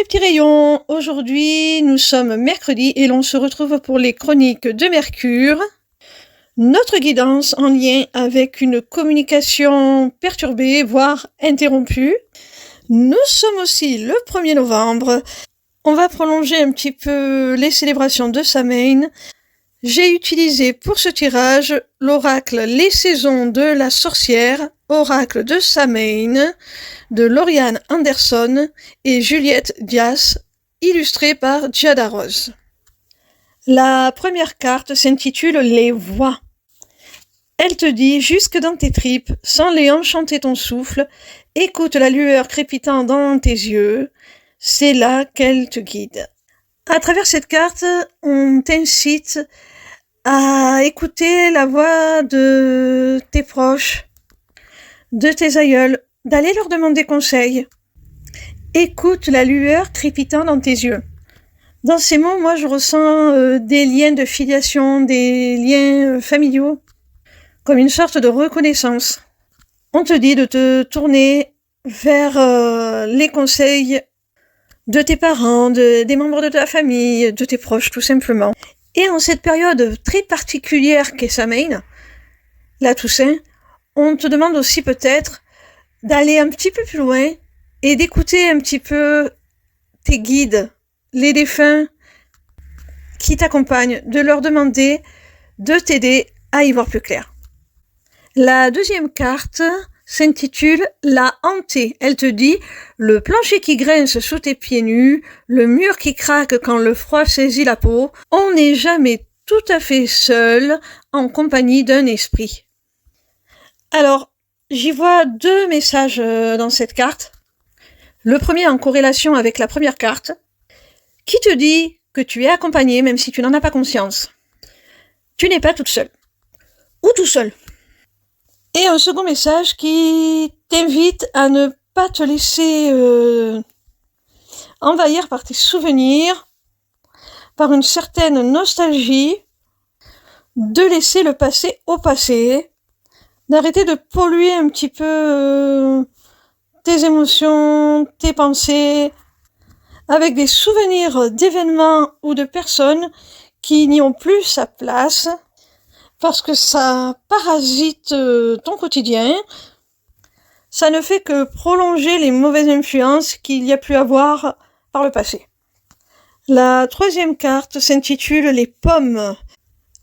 petit rayon. Aujourd'hui, nous sommes mercredi et l'on se retrouve pour les chroniques de Mercure. Notre guidance en lien avec une communication perturbée, voire interrompue. Nous sommes aussi le 1er novembre. On va prolonger un petit peu les célébrations de Samhain. J'ai utilisé pour ce tirage l'oracle Les Saisons de la Sorcière, oracle de Samhain, de Lauriane Anderson et Juliette Dias, illustré par Giada Rose. La première carte s'intitule Les Voix. Elle te dit jusque dans tes tripes, sans les enchanter ton souffle, écoute la lueur crépitant dans tes yeux, c'est là qu'elle te guide. À travers cette carte, on t'incite à écouter la voix de tes proches, de tes aïeuls, d'aller leur demander conseil. Écoute la lueur crépitant dans tes yeux. Dans ces mots, moi, je ressens des liens de filiation, des liens familiaux, comme une sorte de reconnaissance. On te dit de te tourner vers les conseils de tes parents, des membres de ta famille, de tes proches, tout simplement. Et en cette période très particulière qu'est Samhain, la Toussaint, on te demande aussi peut-être d'aller un petit peu plus loin et d'écouter un petit peu tes guides, les défunts qui t'accompagnent, de leur demander de t'aider à y voir plus clair. La deuxième carte s'intitule La Hantée. Elle te dit « Le plancher qui grince sous tes pieds nus, le mur qui craque quand le froid saisit la peau, on n'est jamais tout à fait seul en compagnie d'un esprit. » Alors, j'y vois deux messages dans cette carte. Le premier en corrélation avec la première carte, qui te dit que tu es accompagné même si tu n'en as pas conscience. Tu n'es pas toute seule. Ou tout seul. Et un second message qui t'invite à ne pas te laisser envahir par tes souvenirs, par une certaine nostalgie, de laisser le passé au passé, d'arrêter de polluer un petit peu tes émotions, tes pensées, avec des souvenirs d'événements ou de personnes qui n'y ont plus sa place, parce que ça parasite ton quotidien, ça ne fait que prolonger les mauvaises influences qu'il y a pu avoir par le passé. La troisième carte s'intitule Les Pommes.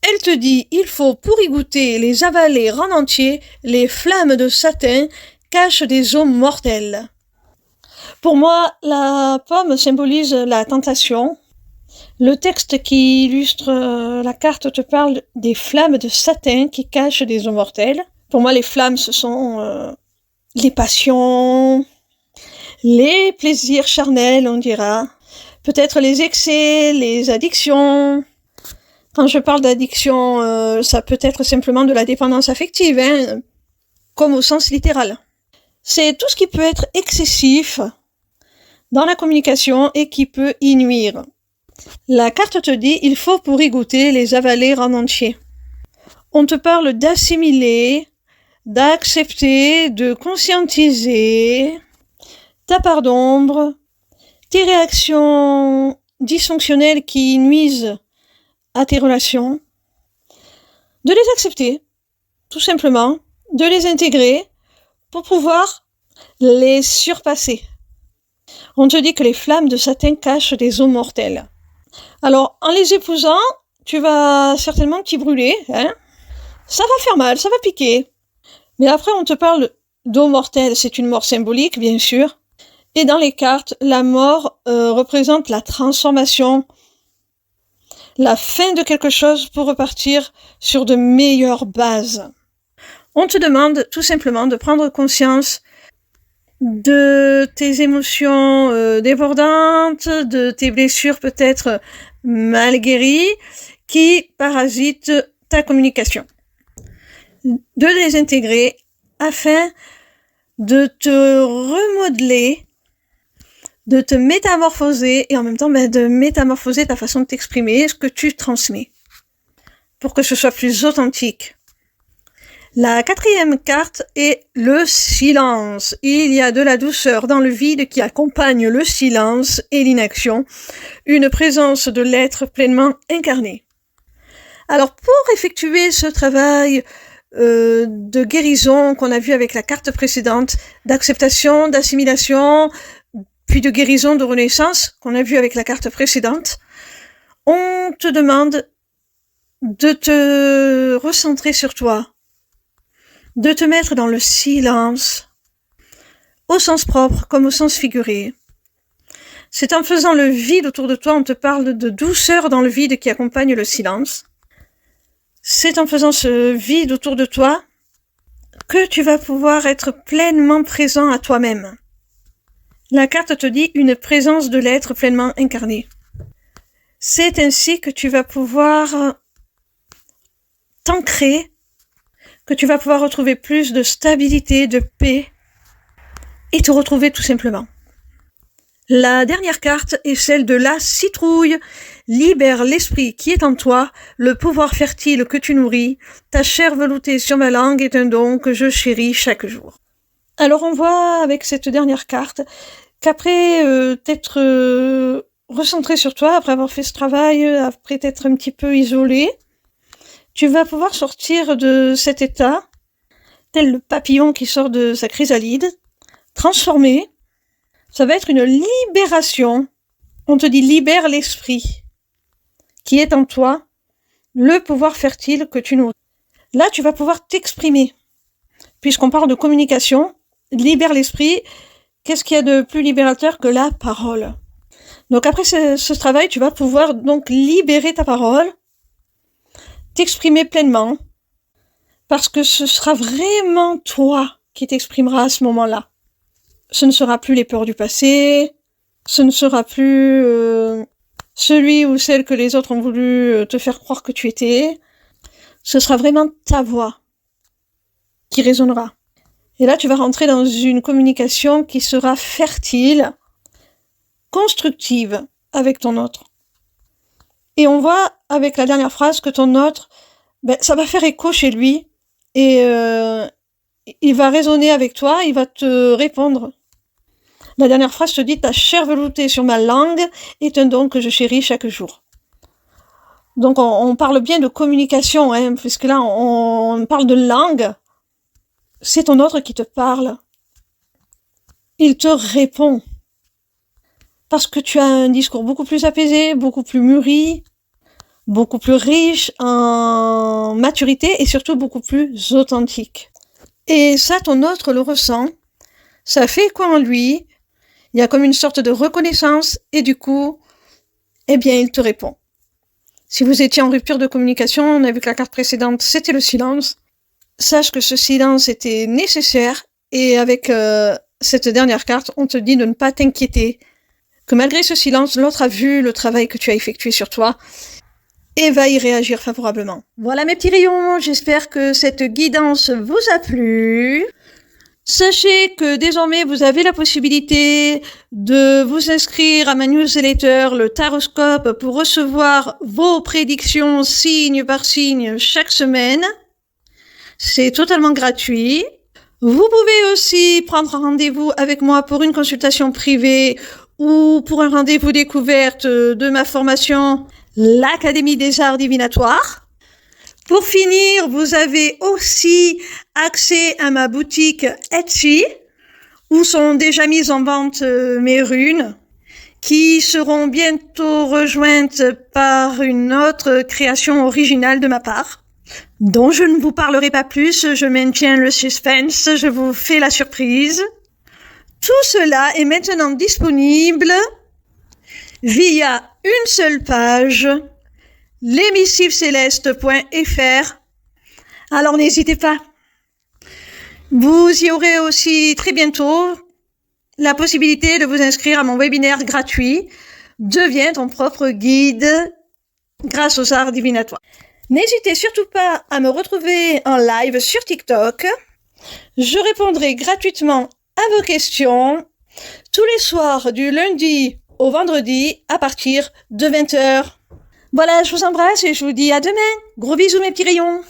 Elle te dit, il faut pour y goûter, les avaler en entier, les flammes de satin cachent des os mortels. Pour moi, la pomme symbolise la tentation. Le texte qui illustre la carte te parle des flammes de satin qui cachent des os mortels. Pour moi, les flammes, ce sont les passions, les plaisirs charnels, on dira. Peut-être les excès, les addictions. Quand je parle d'addiction, ça peut être simplement de la dépendance affective, comme au sens littéral. C'est tout ce qui peut être excessif dans la communication et qui peut y nuire. La carte te dit, il faut pour y goûter les avaler en entier. On te parle d'assimiler, d'accepter, de conscientiser ta part d'ombre, tes réactions dysfonctionnelles qui nuisent à tes relations, de les accepter, tout simplement, de les intégrer pour pouvoir les surpasser. On te dit que les flammes de satin cachent des os mortels. Alors, en les épousant, tu vas certainement t'y brûler, Ça va faire mal, ça va piquer. Mais après, on te parle d'os mortels, c'est une mort symbolique, bien sûr. Et dans les cartes, la mort représente la transformation, la fin de quelque chose pour repartir sur de meilleures bases. On te demande tout simplement de prendre conscience de tes émotions débordantes, de tes blessures peut-être mal guéries, qui parasitent ta communication. De les intégrer afin de te remodeler, de te métamorphoser et en même temps de métamorphoser ta façon de t'exprimer, ce que tu transmets, pour que ce soit plus authentique. La quatrième carte est le silence. Il y a de la douceur dans le vide qui accompagne le silence et l'inaction, une présence de l'être pleinement incarné. Alors pour effectuer ce travail de guérison qu'on a vu avec la carte précédente, d'acceptation, d'assimilation, puis de guérison, de renaissance qu'on a vu avec la carte précédente, on te demande de te recentrer sur toi, de te mettre dans le silence, au sens propre comme au sens figuré. C'est en faisant le vide autour de toi, on te parle de douceur dans le vide qui accompagne le silence. C'est en faisant ce vide autour de toi que tu vas pouvoir être pleinement présent à toi-même. La carte te dit une présence de l'être pleinement incarné. C'est ainsi que tu vas pouvoir t'ancrer, que tu vas pouvoir retrouver plus de stabilité, de paix, et te retrouver tout simplement. La dernière carte est celle de la citrouille. Libère l'esprit qui est en toi, le pouvoir fertile que tu nourris. Ta chair veloutée sur ma langue est un don que je chéris chaque jour. Alors on voit avec cette dernière carte qu'après t'être recentré sur toi, après avoir fait ce travail, après t'être un petit peu isolé, tu vas pouvoir sortir de cet état, tel le papillon qui sort de sa chrysalide, transformé. Ça va être une libération. On te dit libère l'esprit qui est en toi, le pouvoir fertile que tu nourris. Là, tu vas pouvoir t'exprimer. Puisqu'on parle de communication, libère l'esprit. Qu'est-ce qu'il y a de plus libérateur que la parole? Donc après ce travail, tu vas pouvoir donc libérer ta parole, t'exprimer pleinement, parce que ce sera vraiment toi qui t'exprimeras à ce moment-là. Ce ne sera plus les peurs du passé, ce ne sera plus celui ou celle que les autres ont voulu te faire croire que tu étais. Ce sera vraiment ta voix qui résonnera. Et là, tu vas rentrer dans une communication qui sera fertile, constructive avec ton autre. Et on voit avec la dernière phrase que ton autre, ça va faire écho chez lui et il va résonner avec toi, il va te répondre. La dernière phrase te dit « Ta chair veloutée sur ma langue est un don que je chéris chaque jour ». Donc on parle bien de communication, hein, puisque là on parle de langue. C'est ton autre qui te parle. Il te répond. Parce que tu as un discours beaucoup plus apaisé, beaucoup plus mûri, beaucoup plus riche en maturité et surtout beaucoup plus authentique. Et ça, ton autre le ressent. Ça fait quoi en lui? Il y a comme une sorte de reconnaissance et du coup, il te répond. Si vous étiez en rupture de communication, on a vu que la carte précédente, c'était le silence. Sache que ce silence était nécessaire et avec cette dernière carte, on te dit de ne pas t'inquiéter. Que malgré ce silence, l'autre a vu le travail que tu as effectué sur toi et va y réagir favorablement. Voilà mes petits rayons, j'espère que cette guidance vous a plu. Sachez que désormais vous avez la possibilité de vous inscrire à ma newsletter, le Taroscope, pour recevoir vos prédictions signe par signe chaque semaine. C'est totalement gratuit. Vous pouvez aussi prendre rendez-vous avec moi pour une consultation privée ou pour un rendez-vous découverte de ma formation, l'Académie des Arts Divinatoires. Pour finir, vous avez aussi accès à ma boutique Etsy, où sont déjà mises en vente mes runes, qui seront bientôt rejointes par une autre création originale de ma part, dont je ne vous parlerai pas plus, je maintiens le suspense, je vous fais la surprise. Tout cela est maintenant disponible via une seule page, l'émissivecéleste.fr. Alors n'hésitez pas. Vous y aurez aussi très bientôt la possibilité de vous inscrire à mon webinaire gratuit « Deviens ton propre guide grâce aux arts divinatoires ». N'hésitez surtout pas à me retrouver en live sur TikTok. Je répondrai gratuitement à vos questions tous les soirs du lundi au vendredi à partir de 20h. Voilà, je vous embrasse et je vous dis à demain. Gros bisous mes petits rayons.